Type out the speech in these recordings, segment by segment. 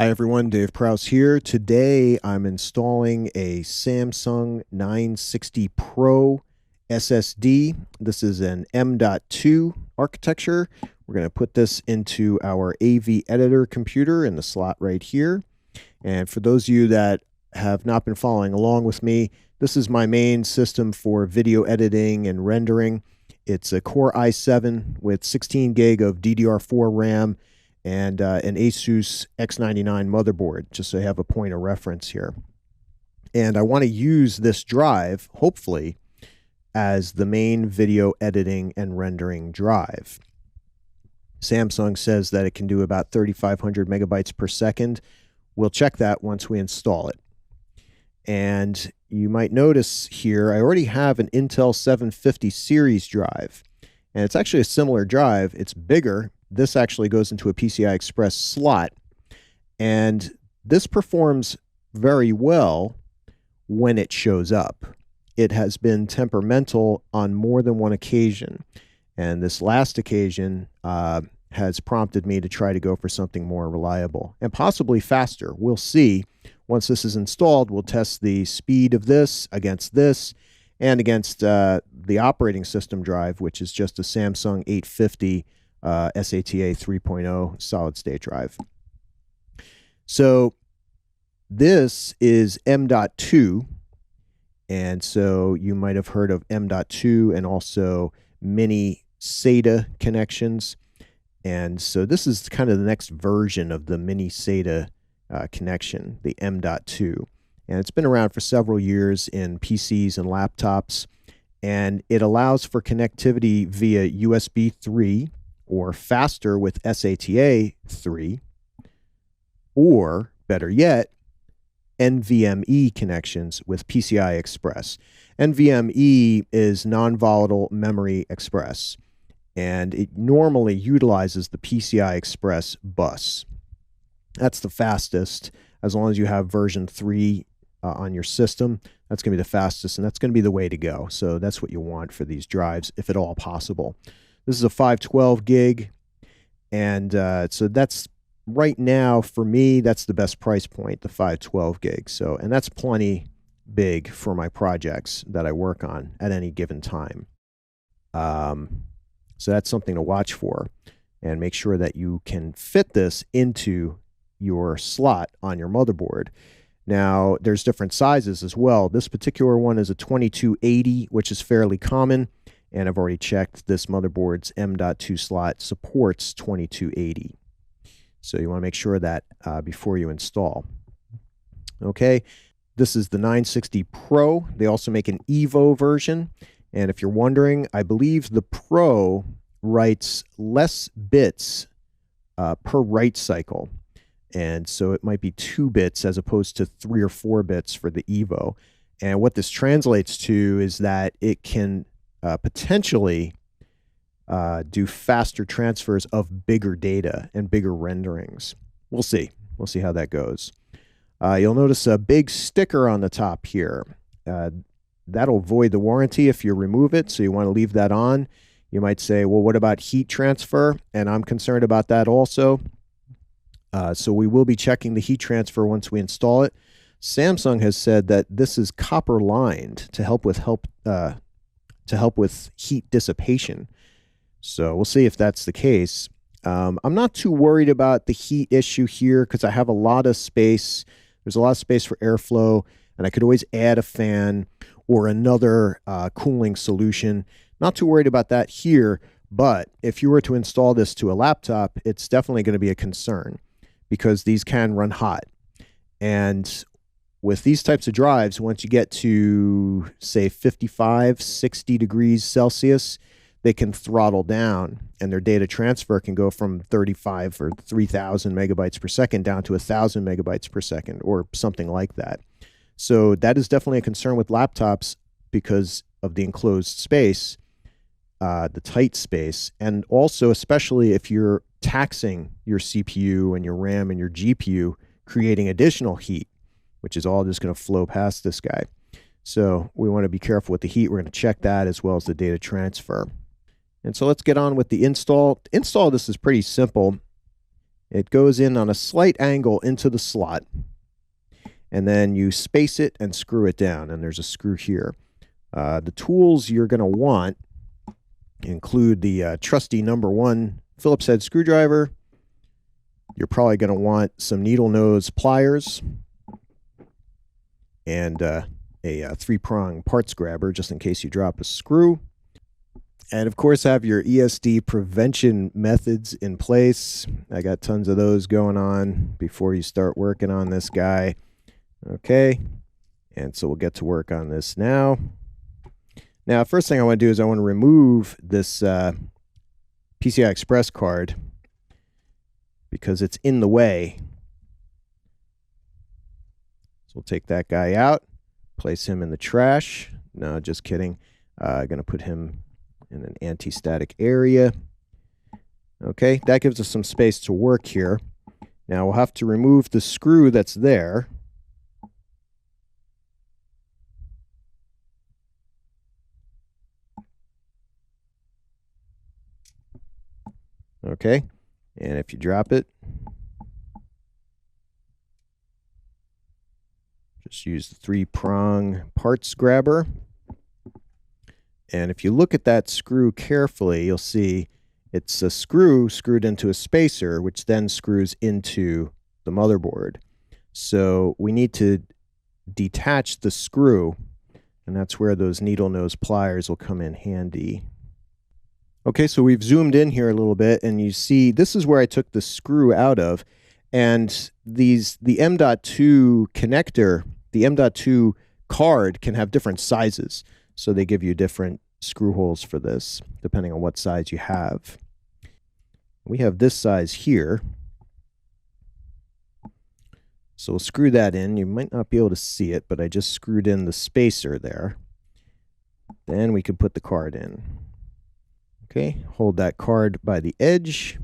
Hi everyone, Dave Prowse here. Today I'm installing a Samsung 960 Pro SSD. This is an M.2 architecture. We're going to put this into our AV editor computer in the slot right here. And for those of you that have not been following along with me, this is my main system for video editing and rendering. It's a Core i7 with 16 gig of DDR4 RAM and an Asus X99 motherboard, just so you have a point of reference here. And I want to use this drive, hopefully, as the main video editing and rendering drive. Samsung says that it can do about 3,500 megabytes per second. We'll check that once we install it. And you might notice here, I already have an Intel 750 series drive. And it's actually a similar drive. It's bigger. This actually goes into a PCI Express slot. And this performs very well when it shows up. It has been temperamental on more than one occasion. And this last occasion has prompted me to try to go for something more reliable and possibly faster. We'll see. Once this is installed, we'll test the speed of this against this and against the operating system drive, which is just a Samsung 850 SATA 3.0 solid state drive. So this is M.2, and so you might have heard of M.2 and also mini SATA connections. And so this is kind of the next version of the mini SATA connection, the M.2. And it's been around for several years in PCs and laptops, and it allows for connectivity via USB 3 or faster with SATA 3, or better yet, NVMe connections with PCI Express. NVMe is non-volatile memory express, and it normally utilizes the PCI Express bus. That's the fastest. As long as you have version 3 on your system, that's going to be the fastest, and that's going to be the way to go. So that's what you want for these drives, if at all possible. This is a 512 gig, and so that's right now for me, that's the best price point, the 512 gig. So, and that's plenty big for my projects that I work on at any given time. So that's something to watch for, and make sure that you can fit this into your slot on your motherboard. Now, there's different sizes as well. This particular one is a 2280, which is fairly common. And I've already checked this motherboard's M.2 slot supports 2280. So you want to make sure that before you install. Okay, this is the 960 Pro. They also make an Evo version. And if you're wondering, I believe the Pro writes less bits per write cycle. And so it might be 2 bits as opposed to 3 or 4 bits for the Evo. And what this translates to is that it can potentially do faster transfers of bigger data and bigger renderings. We'll see. We'll see how that goes. You'll notice a big sticker on the top here. That'll void the warranty if you remove it, so you want to leave that on. You might say, well, what about heat transfer? And I'm concerned about that also. So we will be checking the heat transfer once we install it. Samsung has said that this is copper lined to help with heat dissipation. So we'll see if that's the case. I'm not too worried about the heat issue here because I have a lot of space. There's a lot of space for airflow, and I could always add a fan or another cooling solution. Not too worried about that here, but if you were to install this to a laptop, it's definitely going to be a concern because these can run hot. And with these types of drives, once you get to, say, 55, 60 degrees Celsius, they can throttle down, and their data transfer can go from 35 or 3,000 megabytes per second down to 1,000 megabytes per second or something like that. So that is definitely a concern with laptops because of the enclosed space, the tight space, and also especially if you're taxing your CPU and your RAM and your GPU, creating additional heat, which is all just going to flow past this guy. So we want to be careful with the heat. We're going to check that as well as the data transfer. And so let's get on with the install. Install this is pretty simple. It goes in on a slight angle into the slot, and then you space it and screw it down, and there's a screw here. The tools you're going to want include the trusty #1 Phillips head screwdriver. You're probably going to want some needle nose pliers and a 3-prong parts grabber just in case you drop a screw. And of course, have your ESD prevention methods in place. I got tons of those going on before you start working on this guy. Okay, and so we'll get to work on this now. Now, first thing I want to do is I want to remove this PCI Express card because it's in the way. So we'll take that guy out, place him in the trash. No, just kidding. I'm going to put him in an anti-static area. Okay, that gives us some space to work here. Now we'll have to remove the screw that's there. Okay, and if you drop it, just use the 3-prong parts grabber. And if you look at that screw carefully, you'll see it's a screw screwed into a spacer, which then screws into the motherboard. So we need to detach the screw, and that's where those needle nose pliers will come in handy. Okay, so we've zoomed in here a little bit, and you see this is where I took the screw out of. And the M.2 connector, the M.2 card can have different sizes. So they give you different screw holes for this, depending on what size you have. We have this size here. So we'll screw that in. You might not be able to see it, but I just screwed in the spacer there. Then we can put the card in. Okay, hold that card by the edge.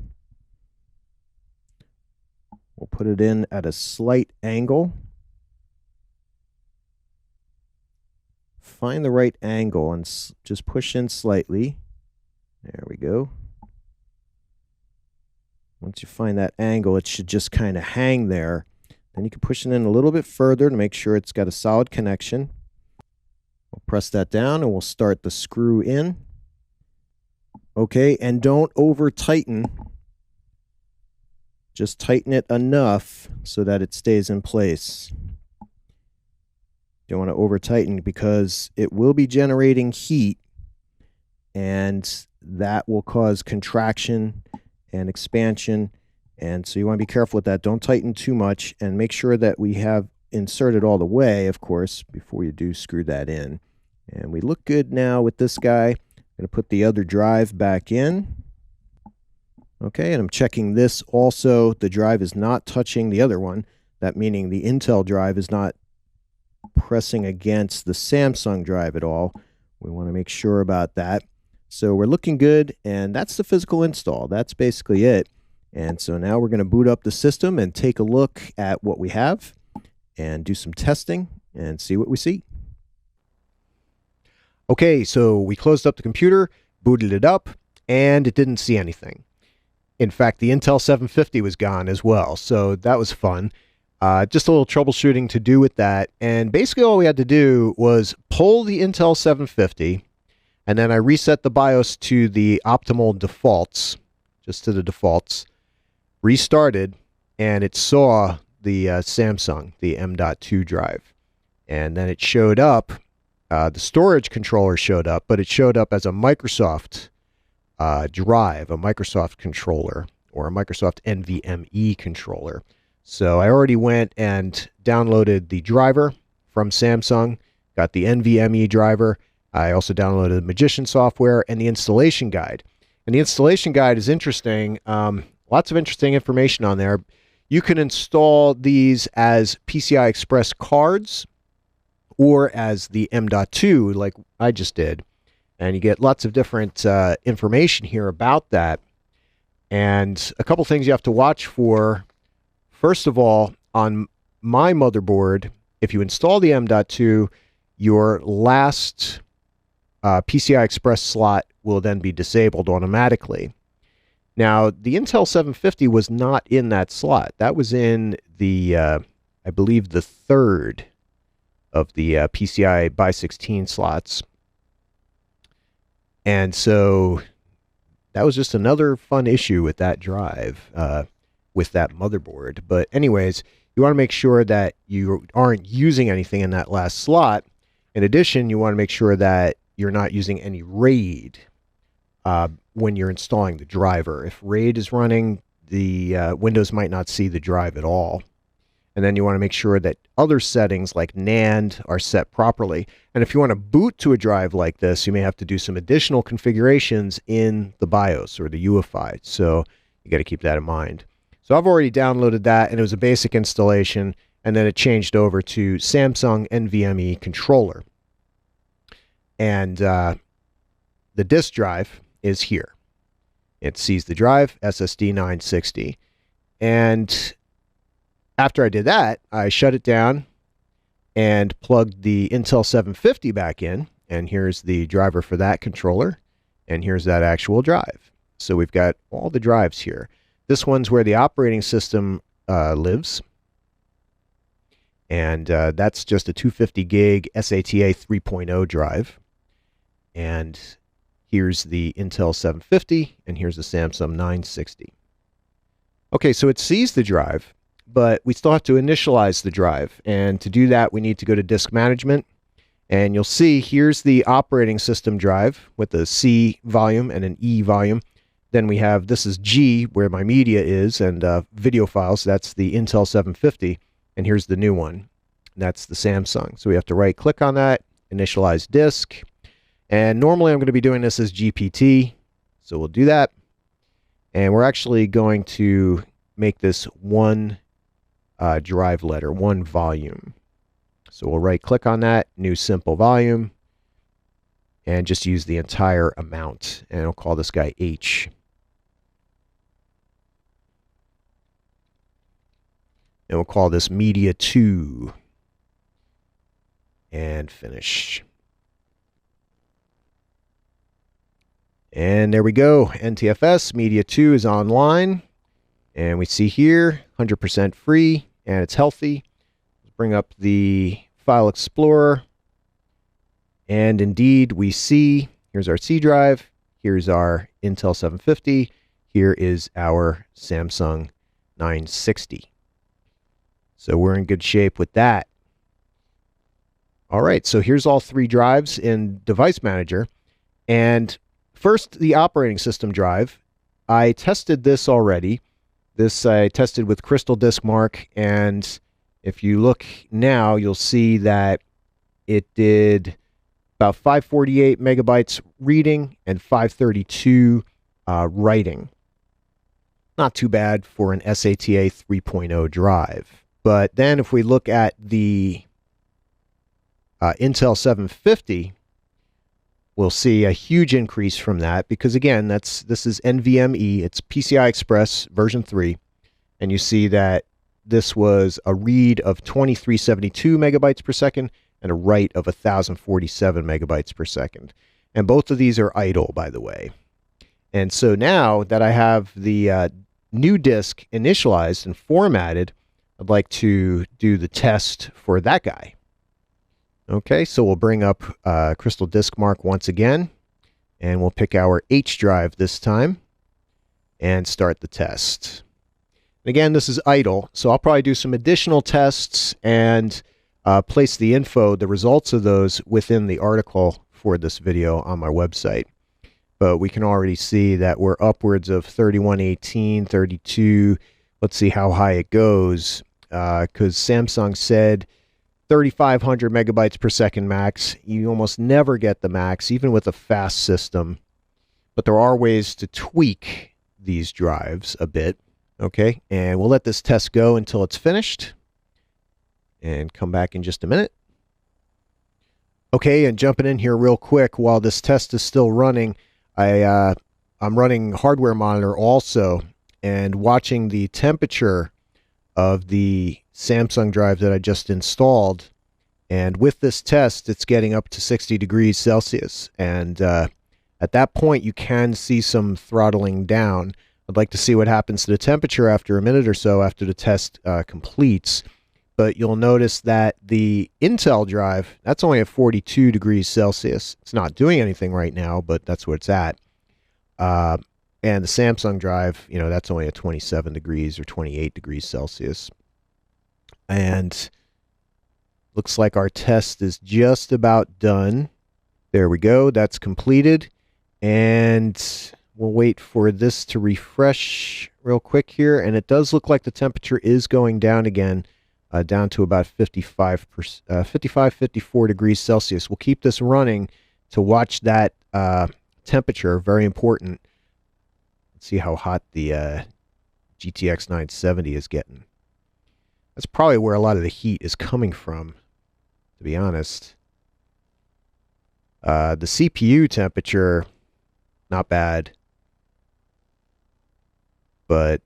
We'll put it in at a slight angle. Find the right angle and just push in slightly. There we go. Once you find that angle, it should just kind of hang there. Then you can push it in a little bit further to make sure it's got a solid connection. We'll press that down and we'll start the screw in. Okay, and don't over tighten. Just tighten it enough so that it stays in place. Don't want to over tighten because it will be generating heat, and that will cause contraction and expansion. And so you want to be careful with that. Don't tighten too much, and make sure that we have inserted all the way, of course, before you do screw that in. And we look good now with this guy. I'm going to put the other drive back in. Okay, and I'm checking this also. The drive is not touching the other one. That meaning the Intel drive is not pressing against the Samsung drive at all. We want to make sure about that. So we're looking good, and that's the physical install. That's basically it. And so now we're going to boot up the system and take a look at what we have and do some testing and see what we see. Okay, so we closed up the computer, booted it up, and it didn't see anything. In fact, the Intel 750 was gone as well, so that was fun. Just a little troubleshooting to do with that, and basically all we had to do was pull the Intel 750, and then I reset the BIOS to the optimal defaults, just to the defaults, restarted, and it saw the Samsung, the M.2 drive, and then it showed up. The storage controller showed up, but it showed up as a Microsoft drive, a Microsoft controller, or a Microsoft NVMe controller. So I already went and downloaded the driver from Samsung, got the NVMe driver. I also downloaded the Magician software and the installation guide. And the installation guide is interesting. Lots of interesting information on there. You can install these as PCI Express cards or as the M.2 like I just did. And you get lots of different information here about that. And a couple things you have to watch for. First of all, on my motherboard, if you install the M.2, your last PCI Express slot will then be disabled automatically. Now, the Intel 750 was not in that slot. That was in the, I believe, the third of the PCI by 16 slots. And so that was just another fun issue with that drive, with that motherboard. But anyways, you want to make sure that you aren't using anything in that last slot. In addition, you want to make sure that you're not using any RAID when you're installing the driver. If RAID is running, the Windows might not see the drive at all. And then you want to make sure that other settings like NAND are set properly. And if you want to boot to a drive like this, you may have to do some additional configurations in the BIOS or the UEFI. So you got to keep that in mind. So I've already downloaded that, and it was a basic installation, and then it changed over to Samsung NVMe controller. And the disk drive is here. It sees the drive, SSD 960. And after I did that, I shut it down and plugged the Intel 750 back in. And here's the driver for that controller. And here's that actual drive. So we've got all the drives here. This one's where the operating system lives. And that's just a 250 gig SATA 3.0 drive. And here's the Intel 750, and here's the Samsung 960. Okay, so it sees the drive, but we still have to initialize the drive. And to do that, we need to go to Disk Management. And you'll see here's the operating system drive with a C volume and an E volume. Then we have, this is G, where my media is, and video files. That's the Intel 750. And here's the new one. That's the Samsung. So we have to right-click on that, initialize disk. And normally I'm going to be doing this as GPT. So we'll do that. And we're actually going to make this one drive letter, one volume. So we'll right-click on that, new simple volume, and just use the entire amount. And we'll call this guy H. And we'll call this Media 2. And finish. And there we go. NTFS Media 2 is online. And we see here 100% free, and it's healthy. Let's bring up the File Explorer. And indeed, we see, here's our C drive. Here's our Intel 750. Here is our Samsung 960. So we're in good shape with that. All right, so here's all three drives in Device Manager. And first, the operating system drive. I tested this already. This I tested with Crystal Disk Mark, and if you look now, you'll see that it did about 548 megabytes reading and 532 writing. Not too bad for an SATA 3.0 drive. But then if we look at the Intel 750, we'll see a huge increase from that because, again, this is NVMe. It's PCI Express version 3. And you see that this was a read of 2372 megabytes per second and a write of 1047 megabytes per second. And both of these are idle, by the way. And so now that I have the new disk initialized and formatted, I'd like to do the test for that guy. Okay, so we'll bring up Crystal Disk Mark once again, and we'll pick our H drive this time and start the test. And again, this is idle, so I'll probably do some additional tests and place the info, the results of those, within the article for this video on my website. But we can already see that we're upwards of 3118, 32. Let's see how high it goes, because Samsung said 3,500 megabytes per second max. You almost never get the max, even with a fast system. But there are ways to tweak these drives a bit. Okay, and we'll let this test go until it's finished. And come back in just a minute. Okay, and jumping in here real quick, while this test is still running, I'm running Hardware Monitor also, and watching the temperature of the Samsung drive that I just installed. And with this test, it's getting up to 60 degrees Celsius. And at that point, you can see some throttling down. I'd like to see what happens to the temperature after a minute or so after the test completes. But you'll notice that the Intel drive, that's only at 42 degrees Celsius. It's not doing anything right now, but that's where it's at. And the Samsung drive, that's only at 27 degrees or 28 degrees Celsius. And looks like our test is just about done. There we go. That's completed. And we'll wait for this to refresh real quick here. And it does look like the temperature is going down again, down to about 55, 54 degrees Celsius. We'll keep this running to watch that temperature. Very important. Let's see how hot the GTX 970 is getting. That's probably where a lot of the heat is coming from, to be honest. The CPU temperature, not bad. But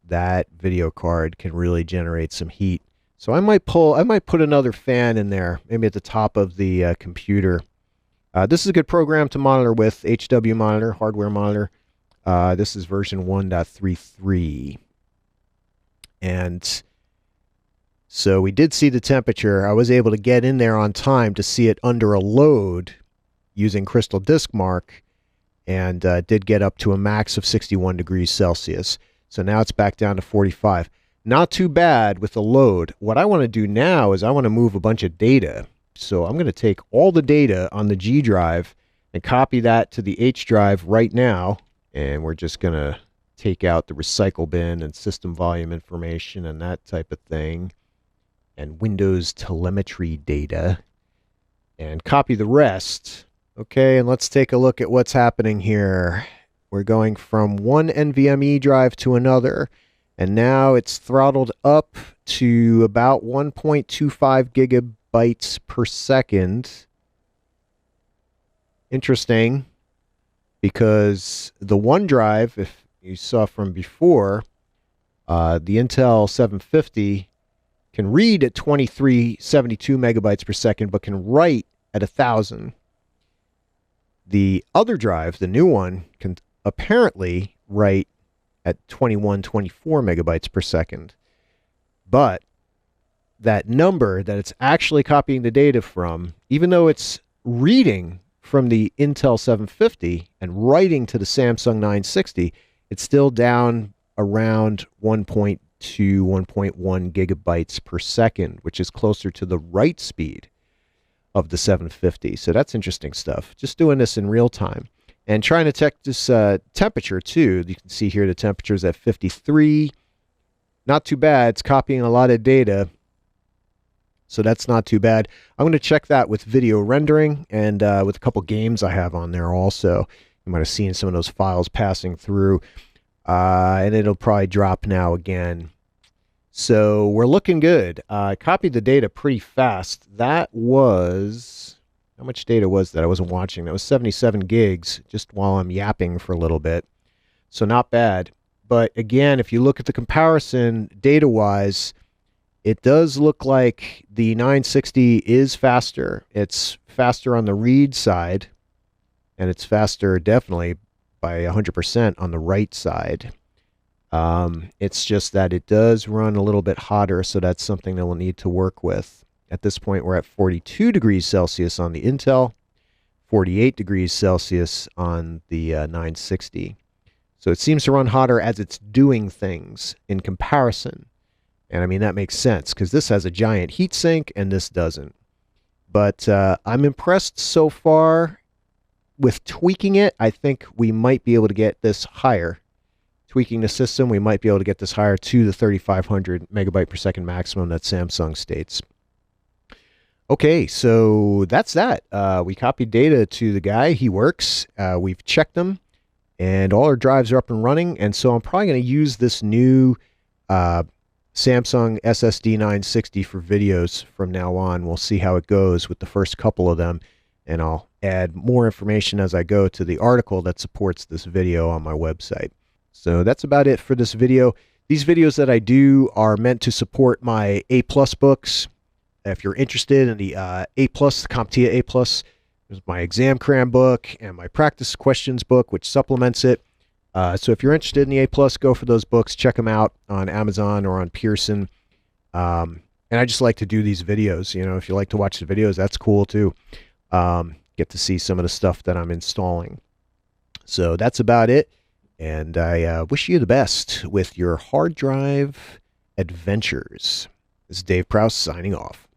that video card can really generate some heat. So I might put another fan in there, maybe at the top of the computer. This is a good program to monitor with, HW Monitor, hardware monitor. This is version 1.33. And so we did see the temperature. I was able to get in there on time to see it under a load using Crystal Disk Mark, and did get up to a max of 61 degrees Celsius. So now it's back down to 45. Not too bad with the load. What I want to do now is I want to move a bunch of data. So I'm going to take all the data on the G drive and copy that to the H drive right now. And we're just going to take out the recycle bin and system volume information and that type of thing, and Windows telemetry data, and copy the rest. Okay, and let's take a look at what's happening here. We're going from one NVMe drive to another, and now it's throttled up to about 1.25 gigabytes per second. Interesting, because the OneDrive, if you saw from before, the Intel 750 can read at 2372 megabytes per second, but can write at 1,000. The other drive, the new one, can apparently write at 2124 megabytes per second. But that number that it's actually copying the data from, even though it's reading from the Intel 750 and writing to the Samsung 960, it's still down around 1.2, 1.1 gigabytes per second, which is closer to the write speed of the 750. So that's interesting stuff. Just doing this in real time and trying to check this temperature too. You can see here the temperature is at 53. Not too bad. It's copying a lot of data, so that's not too bad. I'm going to check that with video rendering and with a couple games I have on there also. You might have seen some of those files passing through, and it'll probably drop now again. So we're looking good. I copied the data pretty fast. That was, how much data was that? I wasn't watching. That was 77 gigs just while I'm yapping for a little bit. So not bad. But again, if you look at the comparison data-wise, it does look like the 960 is faster. It's faster on the read side, and it's faster definitely by 100% on the write side. It's just that it does run a little bit hotter, so that's something that we'll need to work with. At this point, we're at 42 degrees Celsius on the Intel, 48 degrees Celsius on the 960. So it seems to run hotter as it's doing things in comparison. And I mean, that makes sense because this has a giant heat sink and this doesn't. But I'm impressed so far with tweaking it. I think we might be able to get this higher. Tweaking the system, we might be able to get this higher to the 3,500 megabyte per second maximum that Samsung states. Okay, so that's that. We copied data to the guy. He works. We've checked them, and all our drives are up and running. And so I'm probably going to use this new Samsung SSD 960 for videos from now on. We'll see how it goes with the first couple of them, and I'll add more information as I go to the article that supports this video on my website. So that's about it for this video. These videos that I do are meant to support my A+ books. If you're interested in the A+, the CompTIA A+, there's my exam cram book and my practice questions book, which supplements it. So if you're interested in the A Plus, go for those books. Check them out on Amazon or on Pearson. And I just like to do these videos. You know, if you like to watch the videos, that's cool too. Get to see some of the stuff that I'm installing. So that's about it. And I wish you the best with your hard drive adventures. This is Dave Prowse signing off.